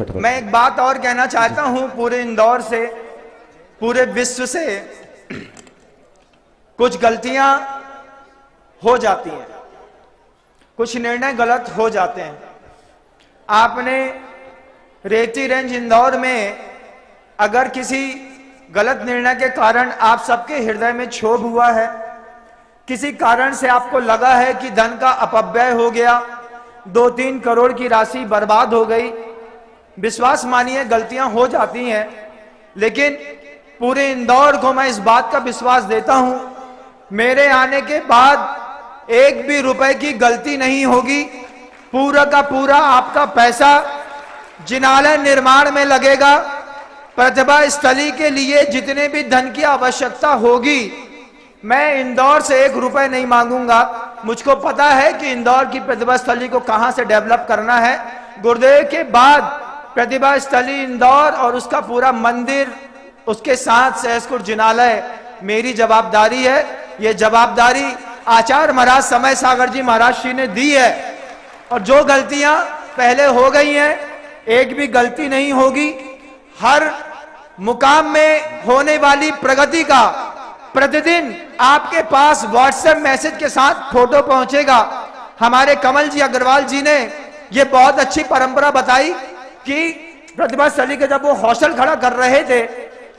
मैं एक बात और कहना चाहता हूं, पूरे इंदौर से, पूरे विश्व से कुछ गलतियां हो जाती हैं, कुछ निर्णय गलत हो जाते हैं। आपने रेती रेंज इंदौर में अगर किसी गलत निर्णय के कारण आप सबके हृदय में क्षोभ हुआ है, किसी कारण से आपको लगा है कि धन का अपव्यय हो गया, 2-3 करोड़ की राशि बर्बाद हो गई, विश्वास मानिए गलतियां हो जाती हैं, लेकिन पूरे इंदौर को मैं इस बात का विश्वास देता हूं, मेरे आने के बाद एक भी रुपए की गलती नहीं होगी। पूरा का पूरा आपका पैसा जिनालय निर्माण में लगेगा। प्रतिभा स्थली के लिए जितने भी धन की आवश्यकता होगी, मैं इंदौर से 1 रुपए नहीं मांगूंगा। मुझको पता है कि इंदौर की प्रतिभा स्थली को कहां से डेवलप करना है। गुरुदेव के बाद प्रतिभा स्थली इंदौर और उसका पूरा मंदिर, उसके साथ सहसपुर जिनालय मेरी जवाबदारी है। ये जवाबदारी आचार्य महाराज समय सागर जी महाराज श्री ने दी है, और जो गलतियां पहले हो गई हैं, एक भी गलती नहीं होगी। हर मुकाम में होने वाली प्रगति का प्रतिदिन आपके पास व्हाट्सएप मैसेज के साथ फोटो पहुंचेगा। हमारे कमल जी अग्रवाल जी ने ये बहुत अच्छी परंपरा बताई कि प्रतिभा स्थली के जब वो हॉस्टल खड़ा कर रहे थे,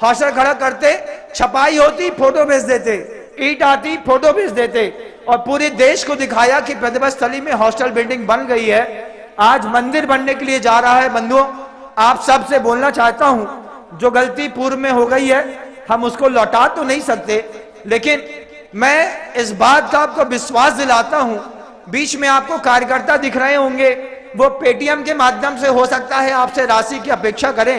हॉस्टल खड़ा करते, छपाई होती, फोटो भेज देते, ईंट आती, फोटो भेज देते, और पूरे देश को दिखाया कि प्रतिभा स्थली में हॉस्टल बिल्डिंग बन गई है। आज मंदिर बनने के लिए जा रहा है। बंधुओं, आप सबसे बोलना चाहता हूं, जो गलती पूर्व में हो गई है हम उसको लौटा तो नहीं सकते, लेकिन मैं इस बात का आपको विश्वास दिलाता हूं, बीच में आपको कार्यकर्ता दिख रहे होंगे, वो पेटीएम के माध्यम से हो सकता है आपसे राशि की अपेक्षा करें।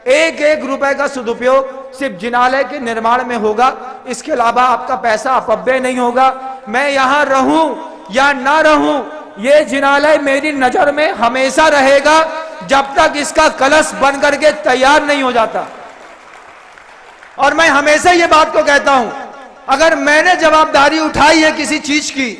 1-1 रुपए का सदुपयोग सिर्फ जिनालय के निर्माण में होगा, इसके अलावा आपका पैसा अपव्यय नहीं होगा। मैं यहां रहूं या ना रहूं, ये जिनालय मेरी नजर में हमेशा रहेगा जब तक इसका कलश बन करके तैयार नहीं हो जाता। और मैं हमेशा ये बात को कहता हूं, अगर मैंने जवाबदारी उठाई है किसी चीज की,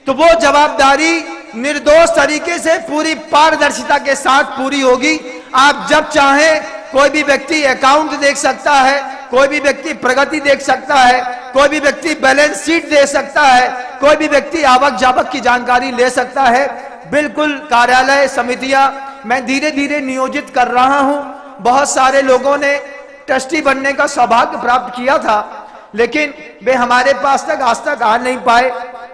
तो वो जवाबदारी निर्दोष तरीके से पूरी पारदर्शिता के साथ पूरी होगी। आप जब चाहें कोई भी व्यक्ति अकाउंट देख सकता है, कोई भी व्यक्ति प्रगति देख सकता है, कोई भी व्यक्ति बैलेंस शीट दे सकता है, कोई भी व्यक्ति आवक जावक की जानकारी ले सकता है। बिल्कुल कार्यालय समितियां मैं धीरे धीरे नियोजित कर रहा हूं। बहुत सारे लोगों ने ट्रस्टी बनने का सौभाग्य प्राप्त किया था, लेकिन वे हमारे पास तक आज तक आ नहीं पाए।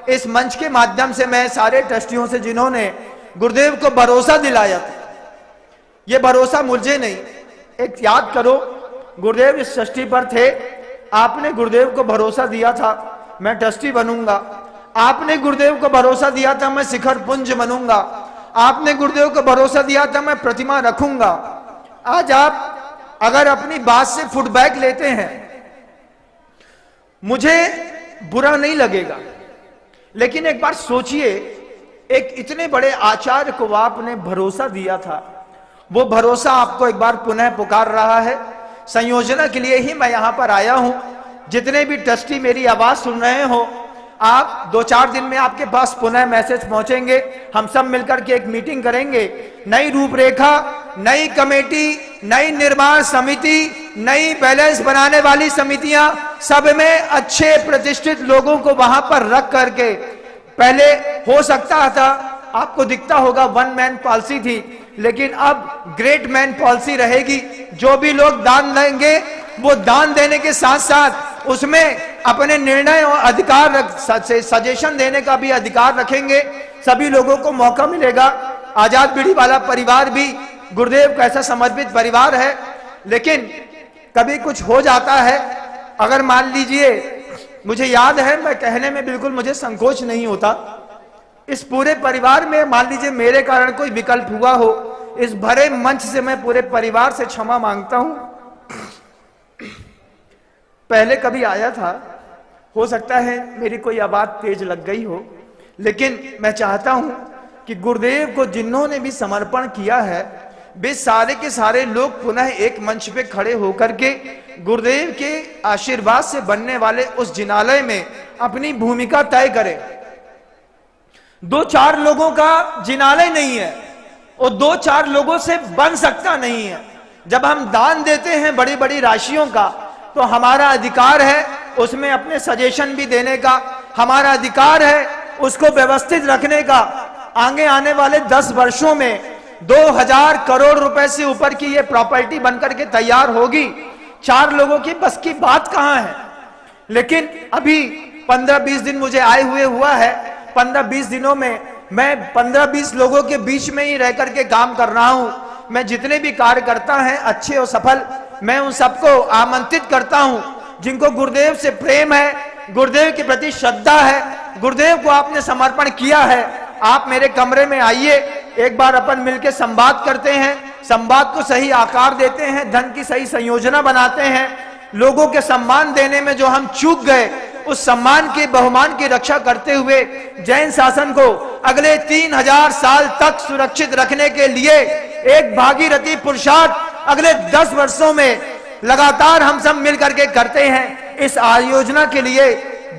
इस मंच के माध्यम से मैं सारे ट्रस्टियों से, जिन्होंने गुरुदेव को भरोसा दिलाया था, ये भरोसा मुझे नहीं, एक याद करो, गुरुदेव इस ट्रस्टी पर थे, आपने गुरुदेव को भरोसा दिया था मैं ट्रस्टी बनूंगा, आपने गुरुदेव को भरोसा दिया था मैं शिखर पुंज बनूंगा, आपने गुरुदेव को भरोसा दिया था मैं प्रतिमा रखूंगा। आज आप अगर अपनी बात से फीडबैक लेते हैं, मुझे बुरा नहीं लगेगा, लेकिन एक बार सोचिए, एक इतने बड़े आचार्य को आपने भरोसा दिया था, वो भरोसा आपको एक बार पुनः पुकार रहा है। संयोजना के लिए ही मैं यहां पर आया हूं। जितने भी ट्रस्टी मेरी आवाज सुन रहे हो, आप 2-4 दिन में आपके पास पुनः मैसेज पहुंचेंगे। हम सब मिलकर के एक मीटिंग करेंगे, नई रूपरेखा, नई कमेटी, नई निर्माण समिति, नई बैलेंस बनाने वाली समितियां, सब में अच्छे प्रतिष्ठित लोगों को वहां पर रख करके, पहले हो सकता था आपको दिखता होगा 1 मैन पॉलिसी थी, लेकिन अब ग्रेट मैन पॉलिसी रहेगी। जो भी लोग दान देंगे, वो दान देने के साथ साथ उसमें अपने निर्णय और अधिकार, सजेशन देने का भी अधिकार रखेंगे। सभी लोगों को मौका मिलेगा। आजाद पीढ़ी वाला परिवार भी गुरुदेव का ऐसा समर्पित परिवार है, लेकिन कभी कुछ हो जाता है। अगर मान लीजिए, मुझे याद है, मैं कहने में बिल्कुल मुझे संकोच नहीं होता, इस पूरे परिवार में मान लीजिए मेरे कारण कोई विकल्प हुआ हो, इस भरे मंच से मैं पूरे परिवार से क्षमा मांगता हूं। पहले कभी आया था, हो सकता है मेरी कोई आवाज तेज लग गई हो, लेकिन मैं चाहता हूं कि गुरुदेव को जिन्होंने भी समर्पण किया है, वे सारे के सारे लोग पुनः एक मंच पे खड़े होकर के गुरुदेव के आशीर्वाद से बनने वाले उस जिनालय में अपनी भूमिका तय करें। 2-4 लोगों का जिनालय नहीं है, वो 2-4 लोगों से बन सकता नहीं है। जब हम दान देते हैं बड़ी बड़ी राशियों का, तो हमारा अधिकार है उसमें अपने सजेशन भी देने का, हमारा अधिकार है उसको व्यवस्थित रखने का। आगे आने वाले 10 वर्षों में 2000 करोड़ रुपए से ऊपर की ये प्रॉपर्टी बनकर के तैयार होगी। 4 लोगों की बस की बात कहां है। लेकिन अभी 15-20 दिन मुझे आए हुए हुआ है। 15-20 दिनों में मैं 15-20 लोगों के बीच में ही रह करके काम कर रहा हूं। मैं जितने भी कार्यकर्ता हैं अच्छे और सफल, मैं उन सबको आमंत्रित करता हूं जिनको गुरुदेव से प्रेम है, गुरुदेव के प्रति श्रद्धा है, गुरुदेव को आपने समर्पण किया है। आप मेरे कमरे में आइए, एक बार अपन मिलकर संवाद करते हैं, संवाद को सही आकार देते हैं, धन की सही संयोजना बनाते हैं। लोगों के सम्मान देने में जो हम चूक गए, उस सम्मान के बहुमान की रक्षा करते हुए जैन शासन को अगले 3000 साल तक सुरक्षित रखने के लिए एक भागीरथी पुरुषार्थ अगले 10 वर्षों में लगातार हम सब मिल करके करते हैं। इस आयोजना के लिए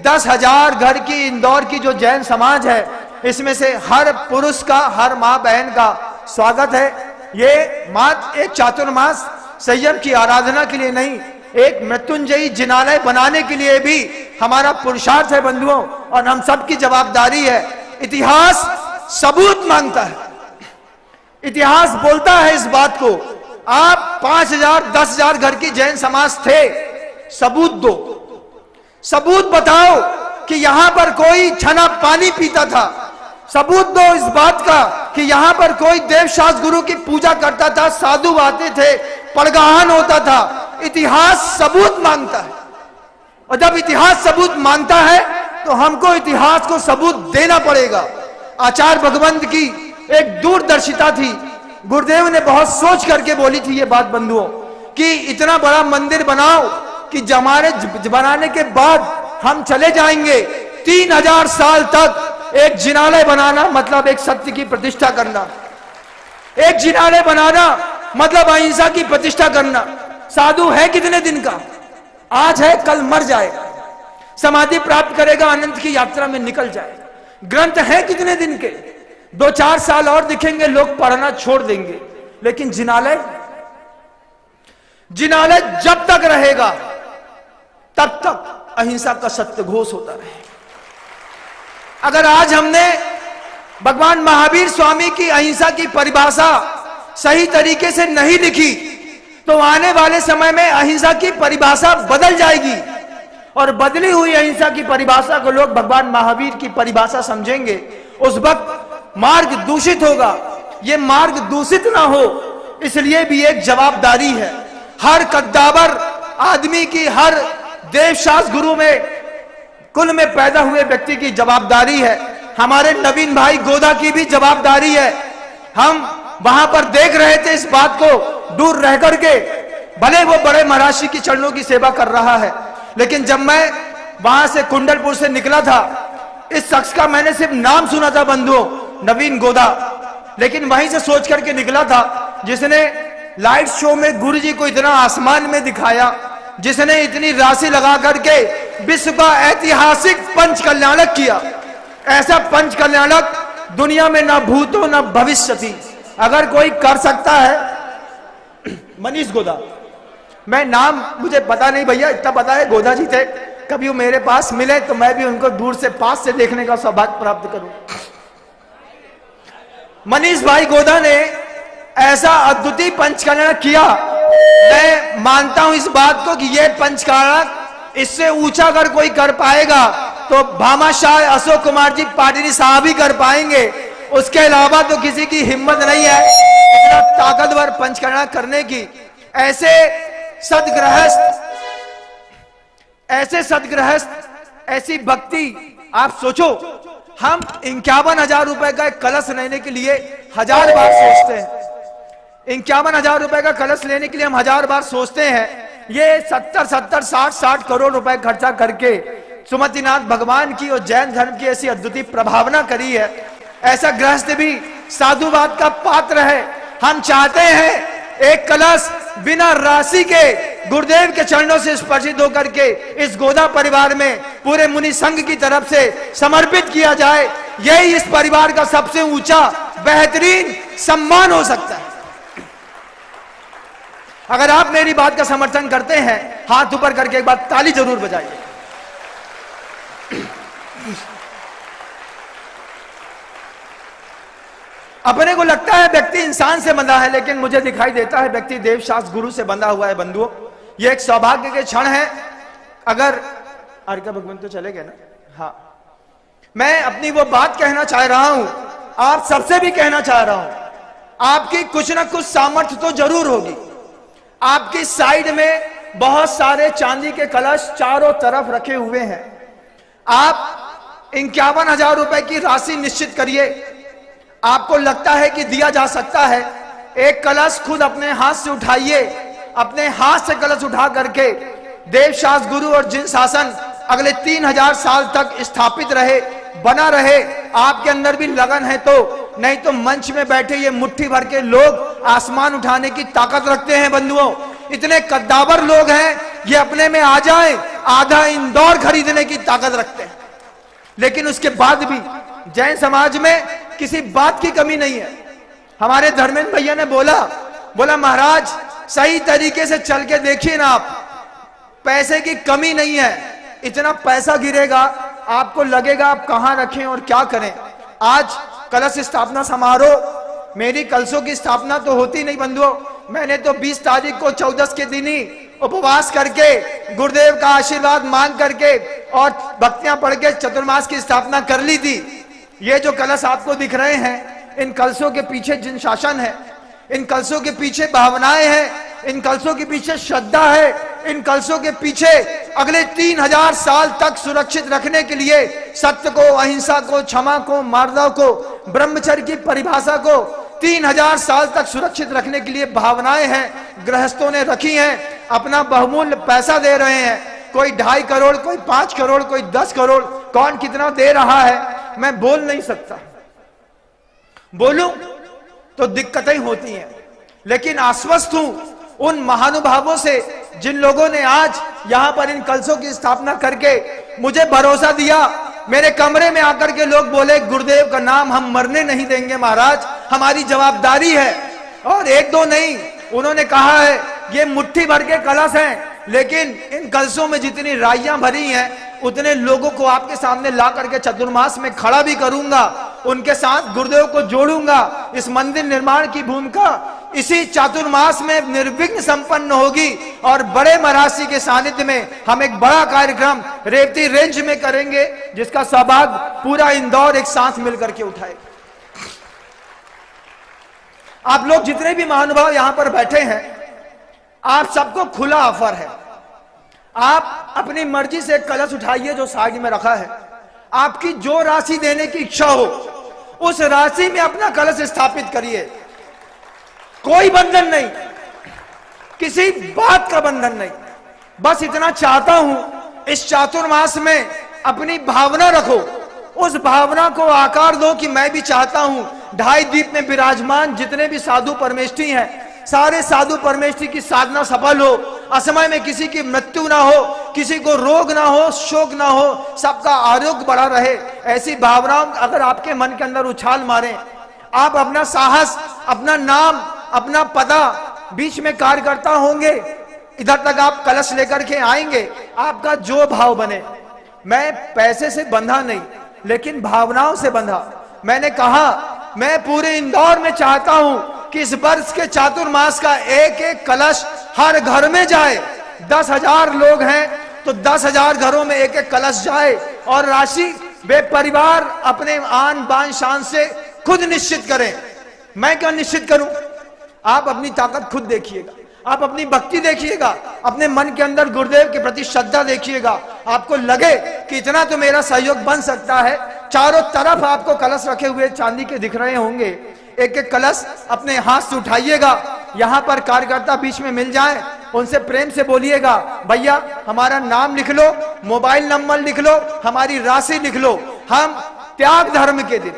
10,000 घर की इंदौर की जो जैन समाज है, इसमें से हर पुरुष का, हर माँ बहन का स्वागत है। ये मात्र एक चातुर्मास संयम की आराधना के लिए नहीं, एक मृत्युंजयी जिनालय बनाने के लिए भी हमारा पुरुषार्थ है बंधुओं, और हम सबकी जवाबदारी है। इतिहास सबूत मांगता है, इतिहास बोलता है इस बात को। आप 5000 10,000 घर की जैन समाज थे, सबूत दो, सबूत बताओ कि यहां पर कोई छना पानी पीता था। सबूत दो इस बात का कि यहां पर कोई देवशास्त्र गुरु की पूजा करता था, साधु आते थे, परगाहन होता था। इतिहास सबूत मांगता है, और जब इतिहास सबूत मांगता है तो हमको इतिहास को सबूत देना पड़ेगा। आचार्य भगवंत की एक दूरदर्शिता थी, गुरुदेव ने बहुत सोच करके बोली थी ये बात बंधुओं, कि इतना बड़ा मंदिर बनाओ कि जमाने बनाने के बाद हम चले जाएंगे। 3000 साल तक एक जिनालय बनाना मतलब एक सत्य की प्रतिष्ठा करना, एक जिनालय बनाना मतलब अहिंसा की प्रतिष्ठा करना। साधु है कितने दिन का, आज है कल मर जाएगा, समाधि प्राप्त करेगा, अनंत की यात्रा में निकल जाएगा। ग्रंथ है कितने दिन के, 2-4 साल और दिखेंगे, लोग पढ़ना छोड़ देंगे। लेकिन जिनालय, जिनालय जब तक रहेगा तब तक अहिंसा का सत्य घोष होता रहे। अगर आज हमने भगवान महावीर स्वामी की अहिंसा की परिभाषा सही तरीके से नहीं लिखी, तो आने वाले समय में अहिंसा की परिभाषा बदल जाएगी, और बदली हुई अहिंसा की परिभाषा को लोग भगवान महावीर की परिभाषा समझेंगे। उस वक्त मार्ग दूषित होगा। ये मार्ग दूषित ना हो, इसलिए भी एक जवाबदारी है हर कद्दावर आदमी की, हर देवशास्त्र गुरु में कुल में पैदा हुए व्यक्ति की जवाबदारी है। हमारे नवीन भाई गोदा की भी जवाबदारी है। हम वहां पर देख रहे थे इस बात को दूर रह करके, भले वो बड़े महर्षि की चरणों की सेवा कर रहा है, लेकिन जब मैं वहां से कुंडलपुर से निकला था, इस शख्स का मैंने सिर्फ नाम सुना था बंधुओं, नवीन गोदा, लेकिन वहीं से सोच करके निकला था जिसने लाइट शो में गुरु जी को इतना आसमान में दिखाया, जिसने इतनी राशि लगा करके विश्व का ऐतिहासिक पंच कल्याणक किया। ऐसा पंच कल्याणक दुनिया में ना भूतो ना भविष्य थी। अगर कोई कर सकता है, मनीष गोदा, मैं नाम मुझे पता नहीं भैया, इतना पता है गोदा जी थे। कभी वो मेरे पास मिले तो मैं भी उनको दूर से पास से देखने का सौभाग्य प्राप्त करूं। मनीष भाई गोदा ने ऐसा अद्वितीय पंचकल्याणक किया। मैं मानता हूं इस बात को कि यह पंचकल्याणक इससे ऊंचा अगर कोई कर पाएगा तो भामाशाह अशोक कुमार जी पाटिल साहब ही कर पाएंगे। उसके अलावा तो किसी की हिम्मत नहीं है इतना ताकतवर पंचकल्याणक करने की। ऐसे सदगृहस्थ, ऐसी भक्ति, आप सोचो, हम 51,000 रुपए का एक कलश लेने के लिए 1000 बार सोचते हैं। 51,000 रुपए का कलश लेने के लिए हम 1000 बार सोचते हैं। ये 70, 60 करोड़ रुपए खर्चा करके सुमतिनाथ भगवान की और जैन धर्म की ऐसी अद्वितीय प्रभावना करी है। ऐसा गृहस्थ भी साधुवाद का पात्र है। हम चाहते हैं एक कलश बिना राशि के गुरुदेव के चरणों से स्पर्शित होकर के इस गोदा परिवार में पूरे मुनि संघ की तरफ से समर्पित किया जाए। यही इस परिवार का सबसे ऊंचा बेहतरीन सम्मान हो सकता है। अगर आप मेरी बात का समर्थन करते हैं, हाथ ऊपर करके एक बार ताली जरूर बजाइए। अपने को लगता है व्यक्ति इंसान से बंधा है, लेकिन मुझे दिखाई देता है व्यक्ति देवशास्त्र गुरु से बंधा हुआ है। बंधुओं, यह एक सौभाग्य के क्षण है। अगर आर्का भगवान तो चले गए ना, हाँ, मैं अपनी वो बात कहना चाह रहा हूं, आप सबसे भी कहना चाह रहा हूं, आपकी कुछ ना कुछ सामर्थ्य तो जरूर होगी। आपकी साइड में बहुत सारे चांदी के कलश चारों तरफ रखे हुए हैं। आप 51,000 रुपए की राशि निश्चित करिए। आपको लगता है कि दिया जा सकता है, एक कलश खुद अपने हाथ से उठाइए। अपने हाथ से कलश उठा करके देवशास्त्र गुरु और जिन शासन अगले 3000 साल तक स्थापित रहे, बना रहे। आपके अंदर भी लगन है तो, नहीं तो मंच में बैठे ये मुट्ठी भर के लोग आसमान उठाने की ताकत रखते हैं। बंधुओं, इतने कद्दावर लोग हैं, ये अपने में आ जाए आधा इंदौर खरीदने की ताकत रखते हैं। लेकिन उसके बाद भी जैन समाज में किसी बात की कमी नहीं है। हमारे धर्मेंद्र भैया ने बोला महाराज सही तरीके से चल के देखिए ना, आप पैसे की कमी नहीं है। इतना पैसा गिरेगा, आपको लगेगा आप कहां रखें और क्या करें। आज कलश स्थापना समारोह, मेरी कलशों की स्थापना तो होती नहीं बंधुओं। मैंने तो 20 तारीख को 14 के दिन ही उपवास करके गुरुदेव का आशीर्वाद मांग करके और भक्तियां पढ़ के चतुर्मास की स्थापना कर ली थी। ये जो कलश आपको दिख रहे हैं, इन कलशों के पीछे जिन शासन है, इन कलशों के पीछे भावनाएं हैं, इन कलशों के पीछे श्रद्धा है, इन कलशों के पीछे अगले 3000 साल तक सुरक्षित रखने के लिए सत्य को, अहिंसा को, क्षमा को, मार्दव को, ब्रह्मचर्य की परिभाषा को 3000 साल तक सुरक्षित रखने के लिए भावनाएं हैं, गृहस्थों ने रखी हैं। अपना बहुमूल्य पैसा दे रहे हैं, कोई 2.5 करोड़, कोई 5 करोड़, कोई 10 करोड़, कौन कितना दे रहा है मैं बोल नहीं सकता। बोलूं तो दिक्कतें होती हैं, लेकिन आश्वस्त हूं उन महानुभावों से जिन लोगों ने आज यहां पर इन कलशों की स्थापना करके मुझे भरोसा दिया। मेरे कमरे में आकर के लोग बोले गुरुदेव का नाम हम मरने नहीं देंगे महाराज, हमारी जवाबदारी है। और एक दो नहीं, उन्होंने कहा है ये मुट्ठी भर के कलश हैं, लेकिन इन कलशों में जितनी राइयां भरी हैं उतने लोगों को आपके सामने ला करके चतुर्मास में खड़ा भी करूंगा, उनके साथ गुरुदेव को जोड़ूंगा। इस मंदिर निर्माण की भूमिका इसी चातुर्मास में निर्विघ्न संपन्न होगी और बड़े महाराज के सानिध्य में हम एक बड़ा कार्यक्रम रेवती रेंज में करेंगे, जिसका सौभाग्य पूरा इंदौर एक साथ मिलकर के उठाएगा। आप लोग जितने भी महानुभाव यहां पर बैठे हैं, आप सबको खुला ऑफर है। आप अपनी मर्जी से कलश उठाइए जो साइड में रखा है। आपकी जो राशि देने की इच्छा हो उस राशि में अपना कलश स्थापित करिए। कोई बंधन नहीं, किसी बात का बंधन नहीं। बस इतना चाहता हूं, इस चातुर्मास में अपनी भावना रखो, उस भावना को आकार दो कि मैं भी चाहता हूं 2.5 दीप में विराजमान जितने भी साधु परमेष्ठी हैं, सारे साधु परमेष्ठी की साधना सफल हो, असमय में किसी की मृत्यु ना हो, किसी को रोग ना हो, शोक ना हो, सबका आरोग्य बढ़ा रहे। ऐसी भावनाओं अगर आपके मन के अंदर उछाल मारें, आप अपना साहस, अपना नाम, अपना पता, बीच में कार्यकर्ता होंगे, इधर तक आप कलश लेकर के आएंगे। आपका जो भाव बने, मैं पैसे से बंधा नहीं लेकिन भावनाओं से बंधा। मैंने कहा मैं पूरे इंदौर में चाहता हूं कि इस वर्ष के चातुर्मास का एक एक कलश हर घर में जाए। 10,000 लोग हैं तो 10,000 घरों में एक एक कलश जाए और राशि वे परिवार अपने आन बान शान से खुद निश्चित करें। मैं क्या निश्चित करूं? आप अपनी ताकत खुद देखिएगा, आप अपनी भक्ति देखिएगा, अपने मन के अंदर गुरुदेव के प्रति श्रद्धा देखिएगा। आपको लगे कि इतना तो मेरा सहयोग बन सकता है। चारों तरफ आपको कलश रखे हुए चांदी के दिख रहे होंगे, एक एक कलश अपने हाथ से उठाइएगा। यहां पर कार्यकर्ता बीच में मिल जाएं, उनसे प्रेम से बोलिएगा भैया हमारा नाम लिख लो, मोबाइल नंबर लिख लो, हमारी राशि लिख लो। हम त्याग धर्म के दिन,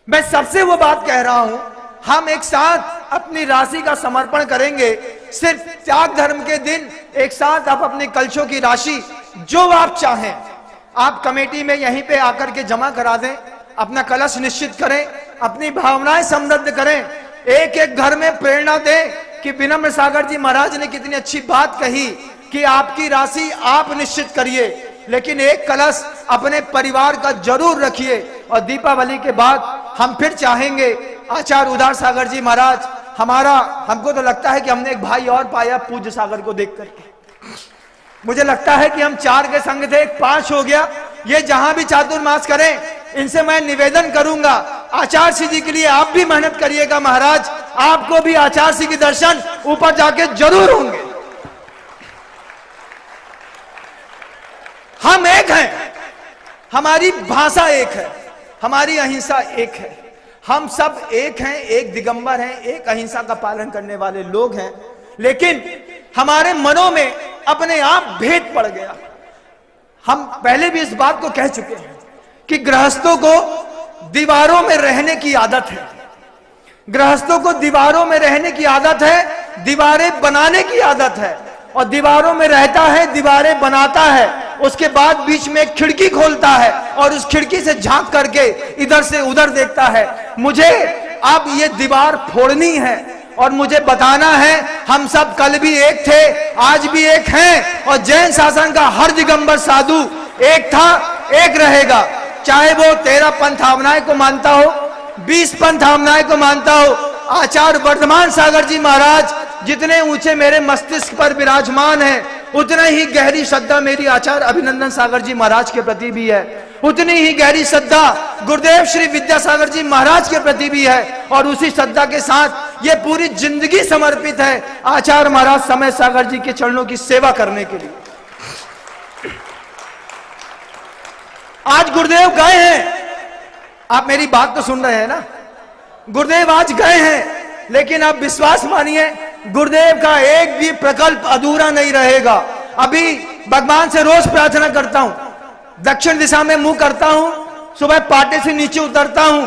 मैं सबसे वो बात कह रहा हूं, हम एक साथ अपनी राशि का समर्पण करेंगे। सिर्फ त्याग धर्म के दिन एक साथ आप अपने कलशों की राशि जो आप चाहें, आप कमेटी में यहीं पे आकर के जमा करा दें, अपना कलश निश्चित करें। अपनी भावनाएं समृद्ध करें, एक एक घर में प्रेरणा दें कि विनम्र सागर जी महाराज ने कितनी अच्छी बात कही कि आपकी राशि आप निश्चित करिए, लेकिन एक कलश अपने परिवार का जरूर रखिए। और दीपावली के बाद हम फिर चाहेंगे आचार्य उदार सागर जी महाराज, हमको तो लगता है कि हमने एक भाई और पाया पूज्य सागर को देख करके। मुझे लगता है कि हम 4 के संग थे, 5 हो गया। ये जहां भी चातुर्मास करें, इनसे मैं निवेदन करूंगा आचार्य जी के लिए आप भी मेहनत करिएगा महाराज, आपको भी आचार्य के दर्शन ऊपर जाके जरूर होंगे। हम एक हैं, हमारी भाषा एक है, हमारी अहिंसा एक है, हम सब एक हैं, एक दिगंबर हैं, एक अहिंसा का पालन करने वाले लोग हैं। लेकिन हमारे मनों में अपने आप भेद पड़ गया। हम पहले भी इस बात को कह चुके हैं कि गृहस्थों को दीवारों में रहने की आदत है, गृहस्थों को दीवारों में रहने की आदत है, दीवारें बनाने की आदत है, और दीवारों में रहता है, दीवारें बनाता है, उसके बाद बीच में एक खिड़की खोलता है और उस खिड़की से झांक करके इधर से उधर देखता है। मुझे अब ये दीवार फोड़नी है और मुझे बताना है हम सब कल भी एक थे, आज भी एक हैं, और जैन शासन का हर दिगंबर साधु एक था, एक रहेगा। चाहे वो 13 पंथावनाएं को मानता हो, 20 पंथावनाएं को मानता हो। आचार्य वर्धमान सागर जी महाराज जितने ऊंचे मेरे मस्तिष्क पर विराजमान हैं, उतना ही गहरी श्रद्धा मेरी आचार्य अभिनंदन सागर जी महाराज के प्रति भी है, उतनी ही गहरी श्रद्धा गुरुदेव श्री विद्यासागर जी महाराज के प्रति भी है। और उसी श्रद्धा के साथ ये पूरी जिंदगी समर्पित है आचार्य महाराज समय सागर जी के चरणों की सेवा करने के लिए। आज गुरुदेव गए हैं, आप मेरी बात तो सुन रहे हैं ना, गुरुदेव आज गए हैं, लेकिन आप विश्वास मानिए गुरुदेव का एक भी प्रकल्प अधूरा नहीं रहेगा। अभी भगवान से रोज प्रार्थना करता हूं, दक्षिण दिशा में मुंह करता हूं, सुबह पाटे से नीचे उतरता हूं।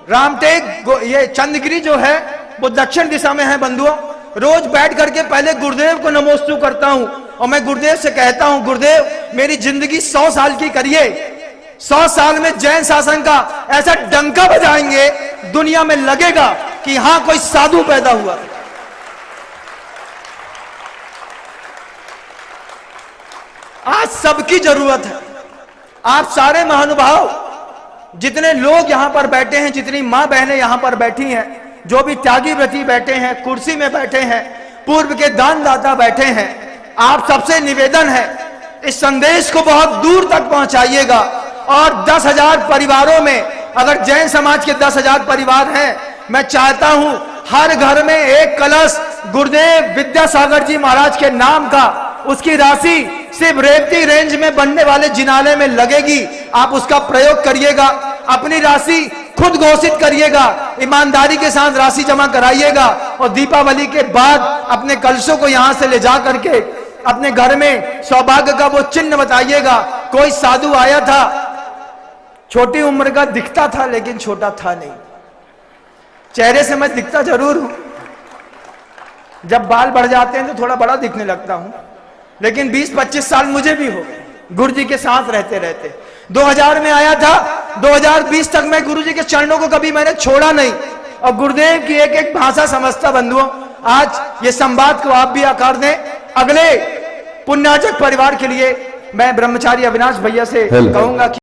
रामटेक ये चंद्रगिरी जो है वो दक्षिण दिशा में है बंधुओं। रोज बैठ करके पहले गुरुदेव को नमोस्तु करता हूं और मैं गुरुदेव से कहता हूं गुरुदेव मेरी जिंदगी 100 साल की करिए, 100 साल में जैन शासन का ऐसा डंका बजाएंगे दुनिया में लगेगा कि हां कोई साधु पैदा हुआ। आज सबकी जरूरत है, आप सारे महानुभाव जितने लोग यहां पर बैठे हैं, जितनी मां बहनें यहां पर बैठी हैं, जो भी त्यागी व्रती बैठे हैं, कुर्सी में बैठे हैं, पूर्व के दानदाता बैठे हैं, आप सबसे निवेदन है इस संदेश को बहुत दूर तक पहुंचाइएगा। और 10,000 परिवारों में अगर जैन समाज के 10,000 परिवार हैं, मैं चाहता हूं हर घर में एक कलश गुरुदेव विद्यासागर जी महाराज के नाम का, उसकी राशि सिर्फ रेवती रेंज में बनने वाले जिनालय में लगेगी। आप उसका प्रयोग करिएगा, अपनी राशि खुद घोषित करिएगा, ईमानदारी के साथ राशि जमा कराइएगा और दीपावली के बाद अपने कलशों को यहां से ले जा करके अपने घर में सौभाग्य का वो चिन्ह बताइएगा। कोई साधु आया था, छोटी उम्र का दिखता था लेकिन छोटा था नहीं। चेहरे से मैं दिखता जरूर हूं, जब बाल बढ़ जाते हैं तो थोड़ा बड़ा दिखने लगता हूं, लेकिन 20-25 साल मुझे भी हो गए गुरु जी के साथ रहते रहते। 2000 में आया था, 2020 तक मैं गुरु जी के चरणों को कभी मैंने छोड़ा नहीं और गुरुदेव की एक एक भाषा समझता बंधुओं। आज ये संवाद को आप भी आकार दें। अगले पुण्यार्जक परिवार के लिए मैं ब्रह्मचारी अविनाश भैया से कहूंगा कि